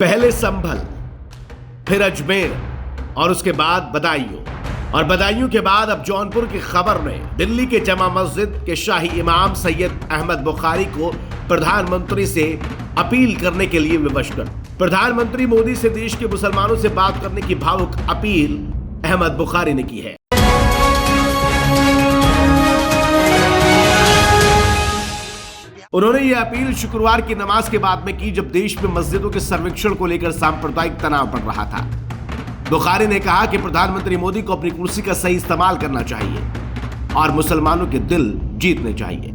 पहले संभल, फिर अजमेर और उसके बाद बदायूं, और बदायूं के बाद अब जौनपुर की खबर ने दिल्ली के जमा मस्जिद के शाही इमाम सैयद अहमद बुखारी को प्रधानमंत्री से अपील करने के लिए विवश कर प्रधानमंत्री मोदी से देश के मुसलमानों से बात करने की भावुक अपील अहमद बुखारी ने की है। उन्होंने यह अपील शुक्रवार की नमाज के बाद में की, जब देश में मस्जिदों के सर्वेक्षण को लेकर सांप्रदायिक तनाव बढ़ रहा था। बुखारी ने कहा कि प्रधानमंत्री मोदी को अपनी कुर्सी का सही इस्तेमाल करना चाहिए और मुसलमानों के दिल जीतने चाहिए।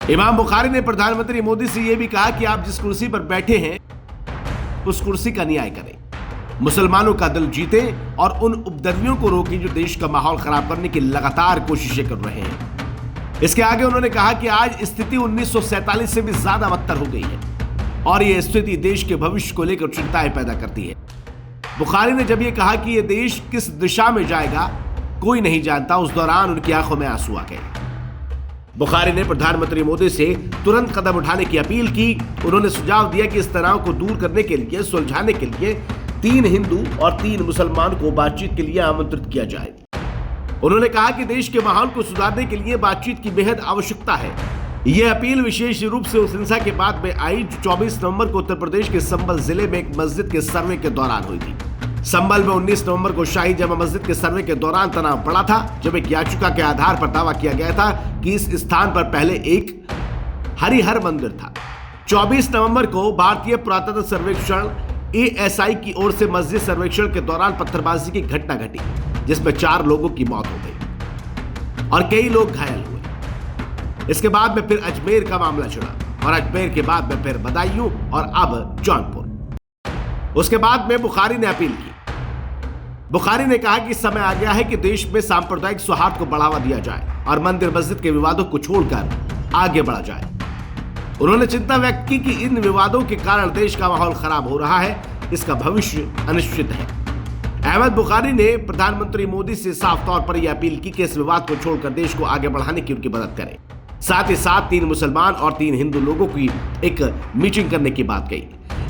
इमाम बुखारी ने प्रधानमंत्री मोदी से यह भी कहा कि आप जिस कुर्सी पर बैठे हैं उस कुर्सी का न्याय करें, मुसलमानों का दिल जीतें और उन उपद्रवियों को रोकें जो देश का माहौल खराब करने की लगातार कोशिशें कर रहे हैं। इसके आगे उन्होंने कहा कि आज स्थिति 1947 से भी ज्यादा बदतर हो गई है और यह स्थिति देश के भविष्य को लेकर चिंताएं पैदा करती है। बुखारी ने जब यह कहा कि यह देश किस दिशा में जाएगा कोई नहीं जानता, उस दौरान उनकी आंखों में आंसू आ गए। बुखारी ने प्रधानमंत्री मोदी से तुरंत कदम उठाने की अपील की। उन्होंने सुझाव दिया कि इस तनाव को दूर करने के लिए, सुलझाने के लिए 3 हिंदू और 3 मुसलमान को बातचीत के लिए आमंत्रित किया जाए। उन्होंने कहा कि देश के माहौल को सुधारने के लिए बातचीत की बेहद आवश्यकता है। यह अपील विशेष रूप से उस हिंसा के बाद में आई जो 24 नवंबर को उत्तर प्रदेश के संभल जिले में एक मस्जिद के सर्वे के दौरान हुई थी। संभल में 19 नवंबर को शाही जमा मस्जिद के सर्वे के दौरान तनाव बढ़ा था, जब एक याचिका के आधार पर दावा किया गया था कि इस स्थान पर पहले एक हरिहर मंदिर था। 24 नवंबर को भारतीय पुरातत्व सर्वेक्षण ASI की ओर से मस्जिद सर्वेक्षण के दौरान पत्थरबाजी की घटना घटी, जिसमें 4 लोगों की मौत हो गई और कई लोग घायल हुए। इसके बाद में फिर अजमेर का मामला छिड़ा और अजमेर के बाद में फिर बदायूं और अब जौनपुर। उसके बाद में बुखारी ने अपील की। बुखारी ने कहा कि समय आ गया है कि देश में सांप्रदायिक सौहार्द को बढ़ावा दिया जाए और मंदिर मस्जिद के विवादों को छोड़कर आगे बढ़ा जाए। उन्होंने चिंता व्यक्त की कि इन विवादों के कारण देश का माहौल खराब हो रहा है, इसका भविष्य अनिश्चित है। अहमद बुखारी ने प्रधानमंत्री मोदी से साफ तौर पर यह अपील की कि इस विवाद को छोड़कर देश को आगे बढ़ाने की उनकी मदद करें। साथ ही साथ 3 मुसलमान और 3 हिंदू लोगों की एक मीटिंग करने की बात कही,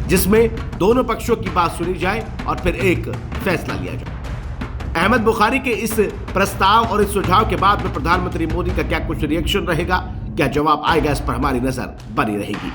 जिसमें दोनों पक्षों की बात सुनी जाए और फिर एक फैसला लिया जाए। अहमद बुखारी के इस प्रस्ताव और इस सुझाव के बाद में प्रधानमंत्री मोदी का क्या कुछ रिएक्शन रहेगा, क्या जवाब आएगा, इस पर हमारी नजर बनी रहेगी।